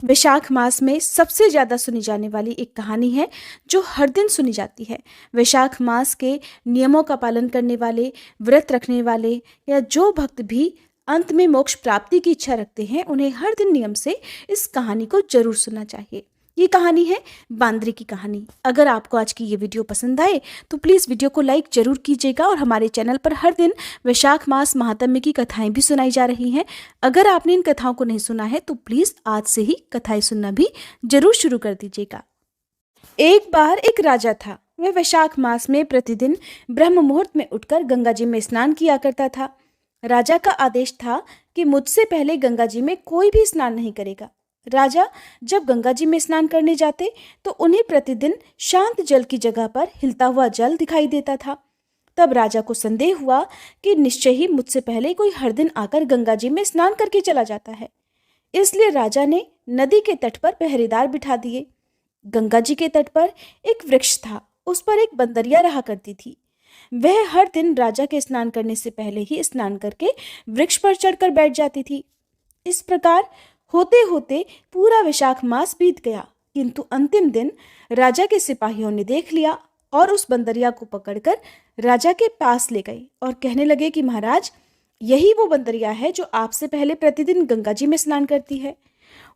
वैशाख मास में सबसे ज़्यादा सुनी जाने वाली एक कहानी है जो हर दिन सुनी जाती है। वैशाख मास के नियमों का पालन करने वाले, व्रत रखने वाले या जो भक्त भी अंत में मोक्ष प्राप्ति की इच्छा रखते हैं, उन्हें हर दिन नियम से इस कहानी को जरूर सुनना चाहिए। ये कहानी है बांदरी की कहानी। अगर आपको आज की ये वीडियो पसंद आए तो प्लीज़ वीडियो को लाइक जरूर कीजिएगा और हमारे चैनल पर हर दिन वैशाख मास महात्म्य की कथाएं भी सुनाई जा रही हैं। अगर आपने इन कथाओं को नहीं सुना है तो प्लीज़ आज से ही कथाएं सुनना भी जरूर शुरू कर दीजिएगा। एक बार एक राजा था। वह वैशाख मास में प्रतिदिन ब्रह्म मुहूर्त में उठकर गंगा जी में स्नान किया करता था। राजा का आदेश था कि मुझसे पहले गंगा जी में कोई भी स्नान नहीं करेगा। राजा जब गंगा जी में स्नान करने जाते तो उन्हें प्रतिदिन शांत जल की जगह पर हिलता हुआ जल दिखाई देता था। तब राजा को संदेह हुआ कि निश्चय ही मुझसे पहले कोई हर दिन आकर गंगा जी में स्नान करके चला जाता है। इसलिए राजा ने नदी के तट पर पहरेदार बिठा दिए। गंगा जी के तट पर एक वृक्ष था। उस पर एक बंदरिया रहा करती थी। वह हर दिन राजा के स्नान करने से पहले ही स्नान करके वृक्ष पर चढ़कर बैठ जाती थी। इस प्रकार होते होते पूरा वैशाख मास बीत गया, किंतु अंतिम दिन राजा के सिपाहियों ने देख लिया और उस बंदरिया को पकड़कर राजा के पास ले गए और कहने लगे कि महाराज, यही वो बंदरिया है जो आपसे पहले प्रतिदिन गंगा जी में स्नान करती है।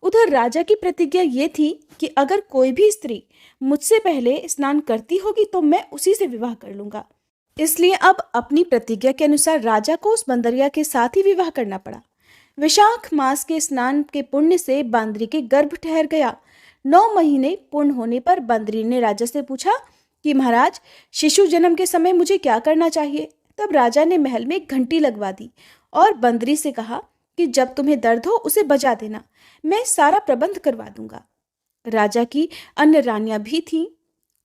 उधर राजा की प्रतिज्ञा ये थी कि अगर कोई भी स्त्री मुझसे पहले स्नान करती होगी तो मैं उसी से विवाह कर लूंगा। इसलिए अब अपनी प्रतिज्ञा के अनुसार राजा को उस बंदरिया के साथ ही विवाह करना पड़ा। वैशाख मास के स्नान के पुण्य से बांदरी के गर्भ ठहर गया। 9 महीने पूर्ण होने पर बांदरी ने राजा से पूछा कि महाराज, शिशु जन्म के समय मुझे क्या करना चाहिए। तब राजा ने महल में एक घंटी लगवा दी और बंदरी से कहा कि जब तुम्हें दर्द हो उसे बजा देना, मैं सारा प्रबंध करवा दूंगा। राजा की अन्य रानियां भी थीं,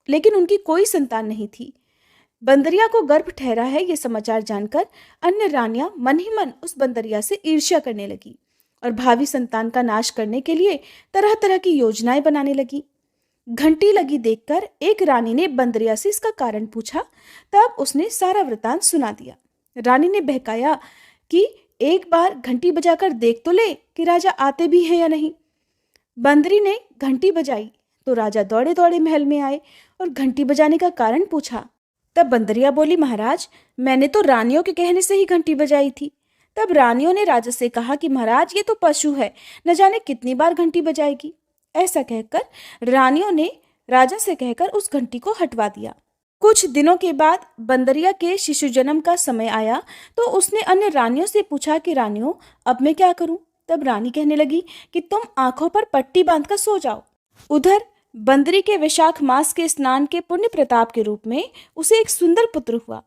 लेकिन उनकी कोई संतान नहीं थी। बंदरिया को गर्भ ठहरा है ये समाचार जानकर अन्य रानियां मन ही मन उस बंदरिया से ईर्ष्या करने लगी और भावी संतान का नाश करने के लिए तरह तरह की योजनाएं बनाने लगी। घंटी लगी देखकर एक रानी ने बंदरिया से इसका कारण पूछा। तब उसने सारा वृतांत सुना दिया। रानी ने बहकाया कि एक बार घंटी बजाकर देख तो ले कि राजा आते भी हैं या नहीं। बंदरी ने घंटी बजाई तो राजा दौड़े दौड़े महल में आए और घंटी बजाने का कारण पूछा। तब बंदरिया बोली, महाराज, मैंने तो रानियों के कहने से ही घंटी बजाई थी। तब रानियों ने राजा से कहा कि महाराज, ये तो पशु है, न जाने कितनी बार घंटी बजाएगी। ऐसा कहकर रानियों ने राजा से कहकर उस घंटी को हटवा दिया। कुछ दिनों के बाद बंदरिया के शिशु जन्म का समय आया तो उसने अन्य रानियों से पूछा कि रानियों, अब मैं क्या करूं। तब रानी कहने लगी कि तुम आंखों पर पट्टी बांधकर सो जाओ। उधर बंदरी के वैशाख मास के स्नान के पुण्य प्रताप के रूप में उसे एक सुंदर पुत्र हुआ।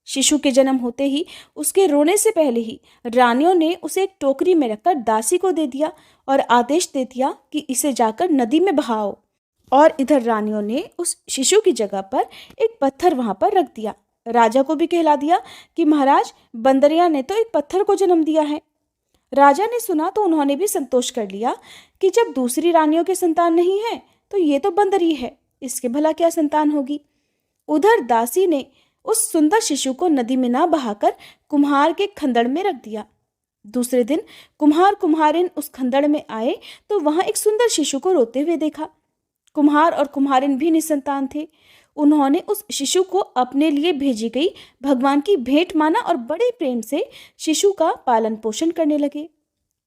शिशु के जन्म होते ही उसके रोने से पहले ही रानियों ने उसे एक टोकरी में रखकर दासी को दे दिया और आदेश दे दिया कि इसे जाकर नदी में बहाओ। और इधर रानियों ने उस शिशु की जगह पर एक पत्थर वहां पर रख दिया। राजा को भी कहला दिया कि महाराज, बंदरिया ने तो एक पत्थर को जन्म दिया है। राजा ने सुना तो उन्होंने भी संतोष कर लिया कि जब दूसरी रानियों के संतान नहीं है तो ये तो बंदरी है, इसके भला क्या संतान होगी। उधर दासी ने उस सुंदर शिशु को नदी में ना बहाकर कुम्हार के खंदड़ में रख दिया। दूसरे दिन कुम्हार कुम्हारिन उस खंदड़ में आए तो वहां एक सुंदर शिशु को रोते हुए देखा। कुम्हार और कुम्हारिन भी निसंतान थे। उन्होंने उस शिशु को अपने लिए भेजी गई भगवान की भेंट माना और बड़े प्रेम से शिशु का पालन पोषण करने लगे।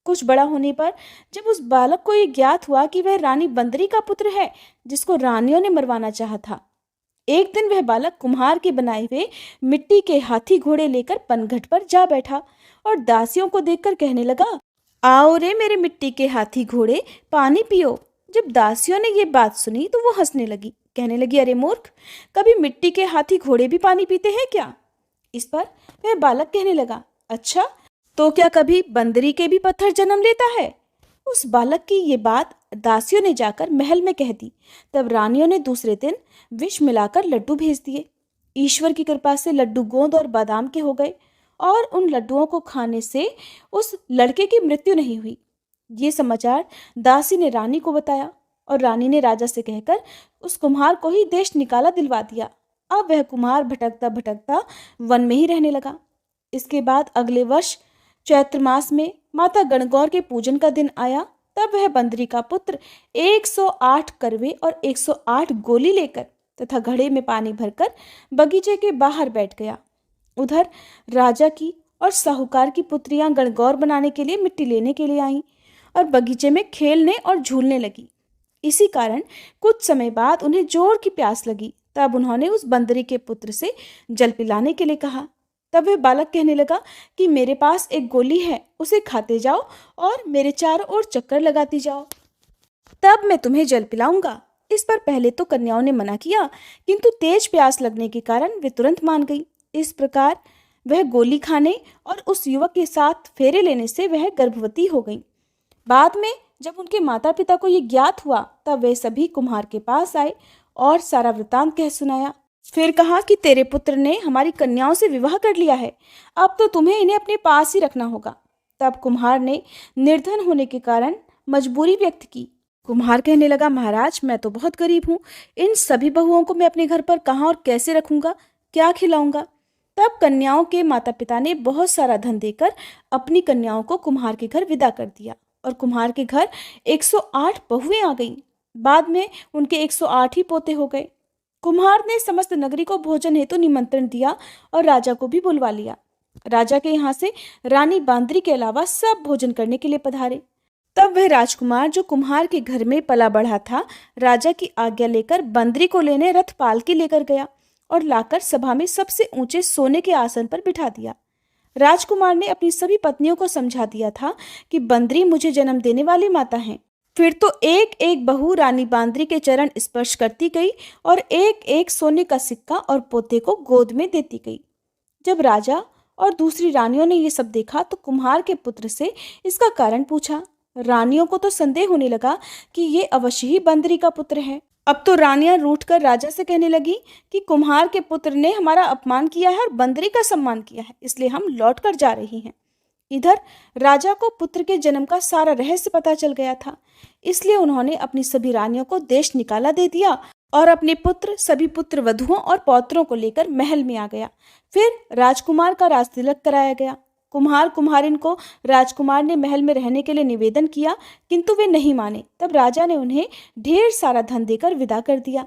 कुछ बड़ा होने पर जब उस बालक को यह ज्ञात हुआ कि वह रानी बंदरी का पुत्र है जिसको रानियों ने मरवाना चाहा था, एक दिन वह बालक कुम्हार के बनाए हुए मिट्टी के हाथी घोड़े लेकर पनघट पर जा बैठा और दासियों को देखकर कहने लगा, आओ रे मेरे मिट्टी के हाथी घोड़े, पानी पियो। जब दासियों ने ये बात सुनी तो वो हंसने लगी, कहने लगी, अरे मूर्ख, कभी मिट्टी के हाथी घोड़े भी पानी पीते हैं क्या। इस पर वह बालक कहने लगा, अच्छा, तो क्या कभी बंदरी के भी पत्थर जन्म लेता है। उस बालक की ये बात दासियों ने जाकर महल में कह दी। तब रानियों ने दूसरे दिन विष मिलाकर लड्डू भेज दिए। ईश्वर की कृपा से लड्डू गोंद और बादाम के हो गए और उन लड्डुओं को खाने से उस लड़के की मृत्यु नहीं हुई। ये समाचार दासी ने रानी को बताया और रानी ने राजा से कहकर उस कुम्हार को ही देश निकाला दिलवा दिया। अब वह कुम्हार भटकता भटकता वन में ही रहने लगा। इसके बाद अगले वर्ष चैत्र मास में माता गणगौर के पूजन का दिन आया तब वह बंदरी का पुत्र 108 करवे और 108 गोली लेकर तथा घड़े में पानी भरकर बगीचे के बाहर बैठ गया। उधर राजा की और साहूकार की पुत्रियां गणगौर बनाने के लिए मिट्टी लेने के लिए आईं और बगीचे में खेलने और झूलने लगी। इसी कारण कुछ समय बाद उन्हें जोर की प्यास लगी। तब उन्होंने उस बंदरी के पुत्र से जल पिलाने के लिए कहा। तब वह बालक कहने लगा कि मेरे पास एक गोली है, उसे खाते जाओ और मेरे चारों ओर चक्कर लगाती जाओ, तब मैं तुम्हें जल पिलाऊंगा। इस पर पहले तो कन्याओं ने मना किया, किंतु तेज प्यास लगने के कारण वे तुरंत मान गई। इस प्रकार वह गोली खाने और उस युवक के साथ फेरे लेने से वह गर्भवती हो गई। बाद में जब उनके माता पिता को ये ज्ञात हुआ, तब वे सभी कुम्हार के पास आए और सारा वृतांत कह सुनाया। फिर कहा कि तेरे पुत्र ने हमारी कन्याओं से विवाह कर लिया है, अब तो तुम्हें इन्हें अपने पास ही रखना होगा। तब कुम्हार ने निर्धन होने के कारण मजबूरी व्यक्त की। कुम्हार कहने लगा, महाराज मैं तो बहुत गरीब हूँ, इन सभी बहुओं को मैं अपने घर पर कहाँ और कैसे रखूंगा, क्या खिलाऊंगा। तब कन्याओं के माता पिता ने बहुत सारा धन देकर अपनी कन्याओं को कुम्हार के घर विदा कर दिया और कुम्हार के घर 108 बहुएं आ गईं। बाद में उनके 108 ही पोते हो गए। कुम्हार ने समस्त नगरी को भोजन हेतु निमंत्रण दिया और राजा को भी बुलवा लिया। राजा के यहाँ से रानी बांदरी के अलावा सब भोजन करने के लिए पधारे। तब वह राजकुमार जो कुम्हार के घर में पला बढ़ा था, राजा की आज्ञा लेकर बंदरी को लेने रथ पालकी लेकर गया और लाकर सभा में सबसे ऊंचे सोने के आसन पर बिठा दिया। राजकुमार ने अपनी सभी पत्नियों को समझा दिया था कि बंदरी मुझे जन्म देने वाली माता है। फिर तो एक एक बहू रानी बांदरी के चरण स्पर्श करती गई और एक एक सोने का सिक्का और पोते को गोद में देती गई। जब राजा और दूसरी रानियों ने ये सब देखा तो कुम्हार के पुत्र से इसका कारण पूछा। रानियों को तो संदेह होने लगा कि ये अवश्य ही बंदरी का पुत्र है। अब तो रानियां रूठकर राजा से कहने लगी कि कुम्हार के पुत्र ने हमारा अपमान किया है और बंदरी का सम्मान किया है, इसलिए हम लौट कर जा रही हैं। इधर राजा को पुत्र के जन्म का सारा रहस्य पता चल गया था, इसलिए उन्होंने अपनी सभी रानियों को देश निकाला दे दिया और अपने पुत्र सभी पुत्र वधुओं और पौत्रों को लेकर महल में आ गया। फिर राजकुमार का राजतिलक कराया गया। कुम्हार कुम्हारिन को राजकुमार ने महल में रहने के लिए निवेदन किया, किंतु वे नहीं माने। तब राजा ने उन्हें ढेर सारा धन देकर विदा कर दिया।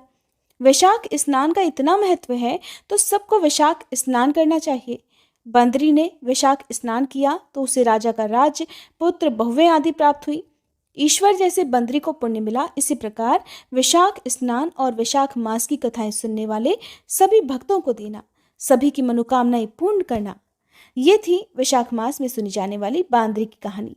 वैशाख स्नान का इतना महत्व है तो सबको वैशाख स्नान करना चाहिए। बंदरी ने वैशाख स्नान किया तो उसे राजा का राज्य, पुत्र, बहुएं आदि प्राप्त हुई। ईश्वर जैसे बंदरी को पुण्य मिला। इसी प्रकार वैशाख स्नान और वैशाख मास की कथाएं सुनने वाले सभी भक्तों को देना, सभी की मनोकामनाएं पूर्ण करना। ये थी वैशाख मास में सुनी जाने वाली बांदरी की कहानी।